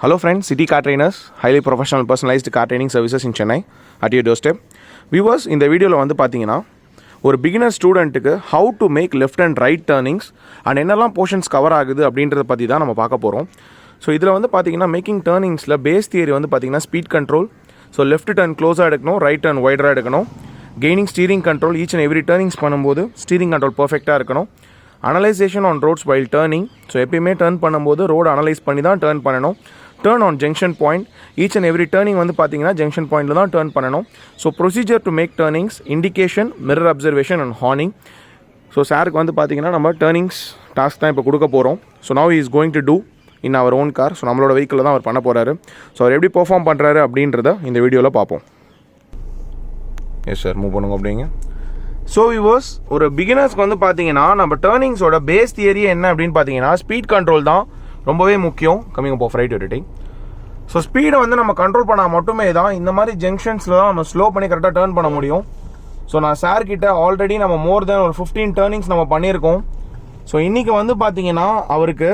Hello friends, City Car Trainers, highly professional personalized car training services in Chennai at your doorstep. Viewers, இந்த வீடியோவில் வந்து பார்த்தீங்கன்னா ஒரு beginner ஸ்டூடெண்ட்டுக்கு how to make left and right turnings and என்னெல்லாம் portions cover ஆகுது அப்படின்றத பற்றி தான் நம்ம பார்க்க போகிறோம். ஸோ இதில் வந்து பார்த்தீங்கன்னா மேக்கிங் டர்னிங்ஸில் பேஸ் தியரி வந்து பார்த்தீங்கன்னா speed control, so left turn க்ளோஸாக எடுக்கணும், ரைட் டர்ன் வைடராக எடுக்கணும், gaining steering control, each and every turnings பண்ணும்போது ஸ்டீரிங் கண்ட்ரோல் பர்ஃபெக்டாக இருக்கணும், analysation on roads while turning, so எப்பயுமே டர்ன் பண்ணும்போது ரோடு அனலைஸ் பண்ணி தான் டர்ன் பண்ணணும், turn on junction point, each and every turning வந்து பார்த்தீங்கன்னா junction pointல தான் turn பண்ணணும். So procedure to make turnings, indication, mirror observation and horning. So சாருக்கு வந்து பார்த்தீங்கன்னா நம்ம டர்னிங்ஸ் டாஸ்க் தான் இப்போ கொடுக்க போகிறோம். So now is going to do in our own car. So நம்மளோட வெஹிக்கிளில் தான் அவர் பண்ண போகிறாரு. ஸோ அவர் எப்படி பெர்ஃபார்ம் பண்ணுறாரு அப்படின்றத இந்த வீடியோவில் பார்ப்போம். எஸ் சார், மூவ் பண்ணுங்க அப்படிங்க. ஸோ வியூவர்ஸ், ஒரு பிகினர்ஸ்க்கு வந்து பார்த்தீங்கன்னா நம்ம டர்னிங்ஸோட பேஸ் தியரி என்ன அப்படின்னு பார்த்தீங்கன்னா ஸ்பீட் கண்ட்ரோல் தான் ரொம்பவே முக்கியம். Coming up of right editing. So ஸ்பீடை வந்து நம்ம கண்ட்ரோல் பண்ணால் மட்டுமே தான் இந்த மாதிரி ஜங்ஷன்ஸில் தான் நம்ம ஸ்லோ பண்ணி கரெக்டாக டர்ன் பண்ண முடியும். ஸோ நான் சார் கிட்ட ஆல்ரெடி நம்ம மோர் தென் ஒரு 15 டர்னிங்ஸ் நம்ம பண்ணியிருக்கோம். ஸோ இன்றைக்கி வந்து பார்த்தீங்கன்னா அவருக்கு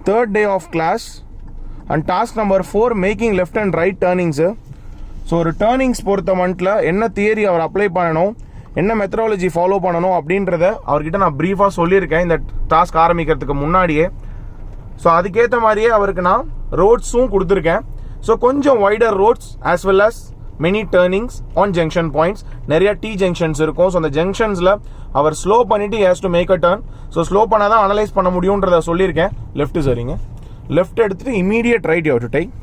3rd day of class and task number 4 making left and right turnings. So ஒரு டர்னிங்ஸ் பொறுத்த மட்டில் என்ன தியரி அவர் அப்ளை பண்ணணும், என்ன மெத்தடாலஜி ஃபாலோ பண்ணணும் அப்படின்றத அவர்கிட்ட நான் ப்ரீஃபாக சொல்லியிருக்கேன் இந்த டாஸ்க் ஆரம்பிக்கிறதுக்கு முன்னாடியே. ஸோ அதுக்கேற்ற மாதிரியே அவருக்கு நான் ரோட்ஸும் கொடுத்துருக்கேன். ஸோ கொஞ்சம் wider roads as well as many turnings on junction points, நிறைய டி ஜங்ஷன்ஸ் இருக்கும். ஸோ அந்த ஜங்ஷன்ஸில் அவர் ஸ்லோ பண்ணிவிட்டு has to make a turn. So slow பண்ணால் தான் அனலைஸ் பண்ண முடியுன்றதை சொல்லியிருக்கேன். லெஃப்ட் சரிங்க, லெஃப்ட் எடுத்துகிட்டு immediate right you to take.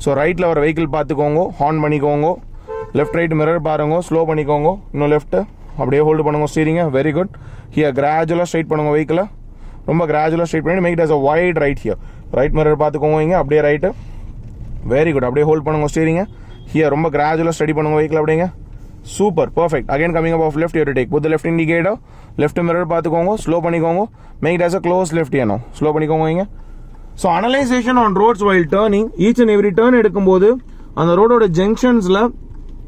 So ரைட்டில் ஒரு வெஹிக்கிள் பார்த்துக்கோங்க, ஹார்ன் பண்ணிக்கோங்க, லெஃப்ட் ரைட் மிரர் பாருங்க, ஸ்லோ பண்ணிக்கோங்க, இன்னும் லெஃப்ட்டு அப்படியே ஹோல்டு பண்ணுங்க ஸ்டீரிங்க. Very good. ஹியர் கிராஜுவலாக ஸ்ட்ரைட் பண்ணுங்க வெஹிக்கிளை, ரொம்ப கிராஜுவலாக ஸ்ட்ரைட் பண்ணி make it as a wide right. Here right mirror பார்த்துக்கோங்க, இங்கே அப்படியே ரைட்டு. Very good. அப்படியே ஹோல்ட் பண்ணுங்க ஸ்டீரிங்க. ஹியர் ரொம்ப கிராஜுவலாக ஸ்டடி பண்ணுங்க வெஹிக்கிள் அப்படிங்க. Super, perfect. Again coming up of left you to take with left indicator, left mirror பார்த்துக்கோங்க, ஸ்லோ பண்ணிக்கோங்க, make it as a close left ஏனோ, ஸ்லோ பண்ணிக்கோங்க இங்கே. So analysation on roads while turning, each and every turn எடுக்கும்போது அந்த ரோடோட ஜங்ஷன்ஸில்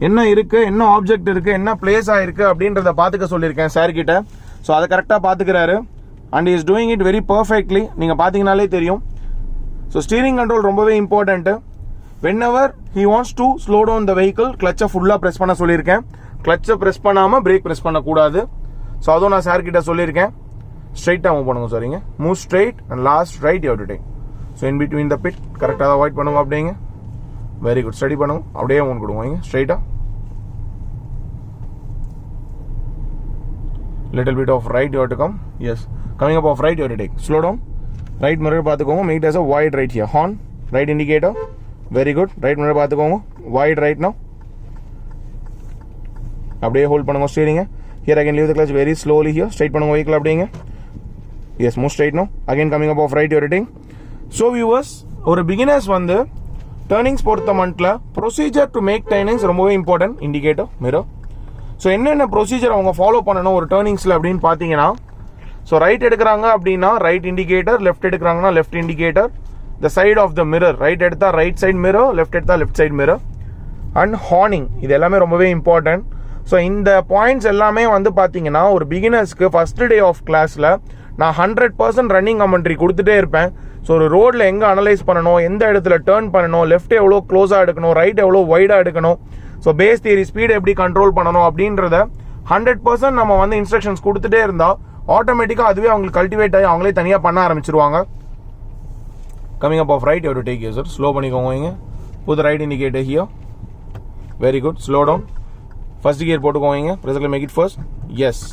என்ன இருக்குது, என்ன ஆப்ஜெக்ட் இருக்குது, என்ன பிளேஸ் ஆகிருக்கு அப்படின்றத பார்த்துக்க சொல்லியிருக்கேன் சார்கிட்ட. ஸோ அதை கரெக்டாக பார்த்துக்கிறாரு and is doing it very perfectly. நீங்கள் பார்த்தீங்கனாலே தெரியும். ஸோ ஸ்டீரிங் கண்ட்ரோல் ரொம்பவே important. Whenever he wants to slow down the vehicle, கிளச்சை ஃபுல்லாக ப்ரெஸ் பண்ண சொல்லியிருக்கேன். கிளச்சை ப்ரெஸ் பண்ணாமல் பிரேக் ப்ரெஸ் பண்ணக்கூடாது. ஸோ அதுவும் நான் சார்கிட்ட சொல்லியிருக்கேன். ஸ்ட்ரைட்டாக மூவ் பண்ணுங்க சரிங்க, move straight and last right you to take. So in between the bit கரெக்டாக அவாய்ட் பண்ணுங்க அப்படிங்க. Very good. ஸ்டடி பண்ணுங்க, அப்படியே மூவ் கொடுங்க ஸ்ட்ரைட்டாக. Little bit of right you have to come. Yes, coming up off right you have to take. Slow down. Right mirror பார்த்துக்கோங்க, make it as a wide right here. Horn, right indicator. Very good. Right mirror பார்த்துக்கோங்க, wide right now. அப்படியே hold பண்ணுங்க steering. Here again leave the clutch very slowly here. Straight பண்ணுங்க vehicle அப்படிங்க. Yes, move straight now. Again coming up off right you are taking. So viewers, ஒரு beginners வந்து turnings பொறுத்த மட்டில் procedure to make turnings ரொம்பவே important. Indicator, mirror. So என்னென்ன procedure அவங்க follow பண்ணணும் ஒரு டர்னிங்ஸில் அப்படின்னு பார்த்தீங்கன்னா, ஸோ ரைட் எடுக்கிறாங்க அப்படின்னா ரைட் இண்டிகேட்டர், லெஃப்ட் எடுக்கிறாங்கன்னா left indicator, the side of the mirror, right எடுத்தால் ரைட் சைட் மிரர், லெஃப்ட் எடுத்தால் left side mirror, and horning. இது எல்லாமே ரொம்பவே இம்பார்ட்டன்ட். ஸோ இந்த பாயிண்ட்ஸ் எல்லாமே வந்து பார்த்தீங்கன்னா ஒரு பிகினர்ஸ்க்கு ஃபர்ஸ்ட் டே ஆஃப் கிளாஸில் நான் 100% ரன்னிங் கமெண்ட்ரி கொடுத்துட்டே இருப்பேன். ஸோ ஒரு ரோடில் எங்கே அனலைஸ் பண்ணணும், எந்த இடத்துல டர்ன் பண்ணணும், லெஃப்ட் எவ்வளோ க்ளோஸாக எடுக்கணும், ரைட் எவ்வளோ வைடாக எடுக்கணும், ஸோ பேஸ் தியரி ஸ்பீடு எப்படி கண்ட்ரோல் பண்ணணும் அப்படின்றத 100% நம்ம வந்து இன்ஸ்ட்ரக்ஷன்ஸ் கொடுத்துட்டே இருந்தால் ஆட்டோமேட்டிக்காக அதுவே அவங்களுக்கு கல்டிவேட் ஆகி அவங்களே தனியாக பண்ண ஆரம்பிச்சிருவாங்க. Coming up of right you to take you sir. Slow பண்ணிக்கோங்க, புது right indicator here. Very good. Slow down. First gear போட்டுக்கோங்க, ப்ரெசென்ட்ல make it first. Yes,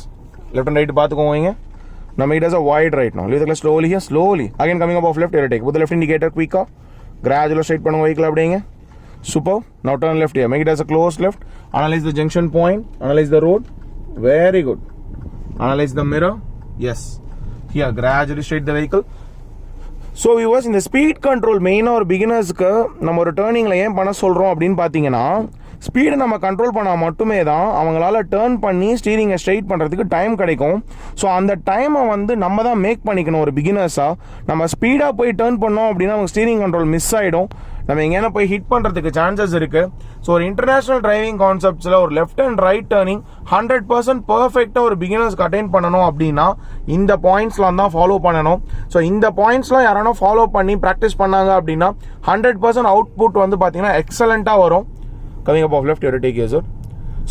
left and right பார்த்துக்கோங்க. Now make it as a wide right now. Leave the clutch slowly here, slowly. Again coming up off left, here take. With the left indicator quicker. Gradual straight பண்ணுங்க vehicle அப்படிங்க. Super. Now turn left here. Make it as a close left. Analyze the junction point. Analyze the road. Very good. Analyze the mirror. Yes. Here gradually straight the vehicle. So viewers, இந்த speed control மெயினாக ஒரு பிகினர்ஸ்க்கு நம்ம ஒரு டர்னிங்கில் ஏன் பண்ண சொல்கிறோம் அப்படின்னு பார்த்தீங்கன்னா, ஸ்பீடை நம்ம கண்ட்ரோல் பண்ணால் மட்டுமே தான் அவங்களால டர்ன் பண்ணி ஸ்டீரிங்கை ஸ்ட்ரைட் பண்ணுறதுக்கு டைம் கிடைக்கும். ஸோ அந்த டைமை வந்து நம்ம தான் மேக் பண்ணிக்கணும் ஒரு பிகினர்ஸாக. நம்ம ஸ்பீடாக போய் டர்ன் பண்ணோம் அப்படின்னா அவங்க ஸ்டீரிங் கண்ட்ரோல் மிஸ் ஆகிடும். நம்ம எங்கேனா போய் ஹிட் பண்ணுறதுக்கு சான்சஸ் இருக்குது. ஸோ ஒரு இன்டர்நேஷனல் டிரைவிங் கான்செப்ட்ஸில் ஒரு லெஃப்ட் அண்ட் ரைட் டர்னிங் 100% பர்ஃபெக்டாக ஒரு பிகினர்ஸ்க்கு அட்டைன் பண்ணணும் அப்படின்னா இந்த பாயிண்ட்ஸ்லாம் தான் ஃபாலோ பண்ணணும். ஸோ இந்த பாயிண்ட்ஸ்லாம் யாரானா ஃபாலோ பண்ணி ப்ராக்டிஸ் பண்ணாங்க அப்படின்னா 100% அவுட்புட் வந்து பார்த்தீங்கன்னா எக்ஸலண்ட்டாக வரும். Coming up of left you take your.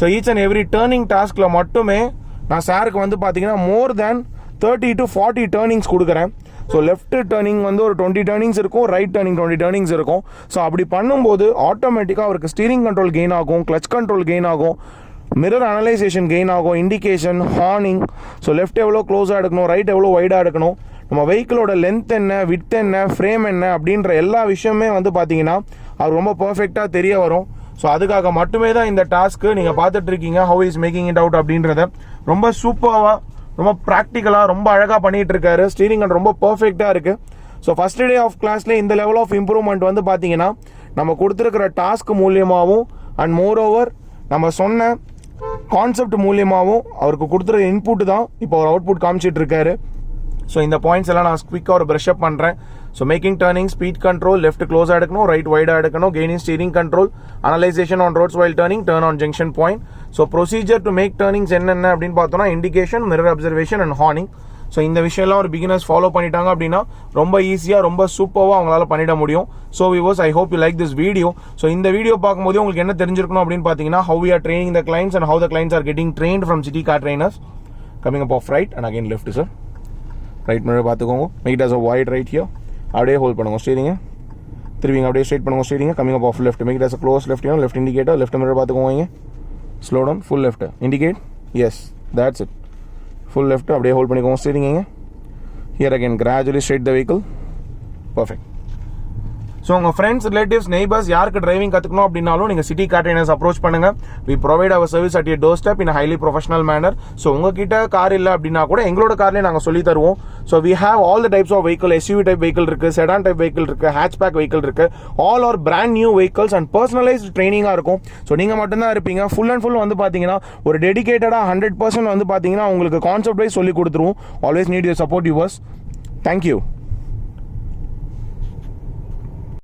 So each and every turning டாஸ்கில் மட்டுமே நான் சாருக்கு வந்து பார்த்தீங்கன்னா மோர் தேன் 30 to 40 டேர்னிங்ஸ் கொடுக்குறேன். ஸோ லெஃப்ட் டேர்னிங் வந்து ஒரு 20 டேர்னிங்ஸ் இருக்கும், ரைட் டேர்னிங் 20 டேர்னிங்ஸ் இருக்கும். ஸோ அப்படி பண்ணும்போது ஆட்டோமேட்டிக்காக அவருக்கு ஸ்டீரிங் கண்ட்ரோல் கெயின் ஆகும், கிளச் கண்ட்ரோல் கெயின் ஆகும், மிரர் அனலைசேஷன் கெயின் ஆகும், இண்டிகேஷன், ஹார்னிங். ஸோ லெஃப்ட் எவ்வளோ க்ளோஸாக எடுக்கணும், ரைட் எவ்வளோ வைடாக எடுக்கணும், நம்ம வெஹிக்கிளோட லென்த் என்ன, வித் என்ன, ஃப்ரேம் என்ன அப்படின்ற எல்லா விஷயமே வந்து பார்த்தீங்கன்னா அது ரொம்ப பர்ஃபெக்டாக தெரிய வரும். ஸோ அதுக்காக மட்டுமே தான் இந்த டாஸ்க்கு நீங்கள் பார்த்துட்டு இருக்கீங்க. How is making it out அப்படின்றத ரொம்ப சூப்பராக, ரொம்ப ப்ராக்டிக்கலாக, ரொம்ப அழகாக பண்ணிகிட்டு இருக்காரு. ஸ்டீரிங் கண்ட்ரோல் ரொம்ப பர்ஃபெக்டாக இருக்குது. ஸோ ஃபஸ்ட் டே ஆஃப் கிளாஸ்லேயே இந்த லெவல் ஆஃப் இம்ப்ரூவ்மெண்ட் வந்து பார்த்தீங்கன்னா நம்ம கொடுத்துருக்கிற டாஸ்க் மூலியமாகவும் அண்ட் மோர் ஓவர் நம்ம சொன்ன கான்செப்ட் மூலியமாகவும் அவருக்கு கொடுத்துருக்க இன்புட் தான் இப்போ அவர் அவுட்புட் காமிச்சிட்டு இருக்காரு. ஸோ இந்த பாயிண்ட்ஸ் எல்லாம் நான் குவிக்காக ஒரு ப்ரஷ் அப் பண்ணுறேன். So making turning, speed control, left க்ளோஸாக எடுக்கணும், ரைட் வைடாக எடுக்கணும், gaining steering control, analysation on roads while turning, turn on junction point. So procedure to make turnings என்னென்ன அப்படின்னு பார்த்தோம்னா indication, mirror observation and horning. So இந்த விஷயம்லாம் ஒரு பிகினர்ஸ் ஃபாலோ பண்ணிட்டாங்க அப்படின்னா ரொம்ப ஈஸியாக, ரொம்ப சூப்பராக அவங்களால பண்ணிட முடியும். So viewers, I hope you like this video. So இந்த வீடியோ பார்க்கும்போது உங்களுக்கு என்ன தெரிஞ்சிருக்கணும் அப்படின்னு பார்த்தீங்கன்னா how we are training the clients and how the clients are getting trained from city car trainers. Coming up off right and again left, sir. Right mirror பார்த்துக்கோங்க. Make it as a wide right here. அப்படியே hold பண்ணுங்க ஸ்டீரிங்க, திரும்பிங்க அப்படியே straight பண்ணுங்க ஸ்டீரிங்க. Coming up of left, make it as a close left here. Left indicator, left mirror பார்த்துக்கோங்க. Slow down, full left indicate. Yes, that's it. Full left அப்படியே hold பண்ணிக்கோங்க ஸ்டீரிங்க. Here again gradually straight the vehicle. Perfect. So உங்கள் friends, relatives, neighbours யாருக்கு driving கற்றுக்கணும் அப்படின்னாலும் நீங்கள் city car trainers approach பண்ணுங்க. We provide our service at your doorstep in highly professional manner. So உங்ககிட்ட கார் இல்லை அப்படின்னா கூட எங்களோட கார்லேயே நாங்கள் சொல்லி தருவோம். So we have all the types of vehicle. SUV type vehicle இருக்குது, செடான் டைப் வெஹிக்கிள் இருக்குது, ஹேட்ச்பேக் வெஹிக்கிள் இருக்குது. All are brand new vehicles and personalised ட்ரைனிங்காக இருக்கும். ஸோ நீங்கள் மட்டும்தான் இருப்பீங்க. ஃபுல் அண்ட் ஃபுல் வந்து பார்த்தீங்கன்னா ஒரு டெடிகேட்டடாக 100% வந்து பார்த்தீங்கன்னா உங்களுக்கு கான்செப்ட் வைஸ் சொல்லி கொடுத்துருவோம். Always need your support yours. Thank you.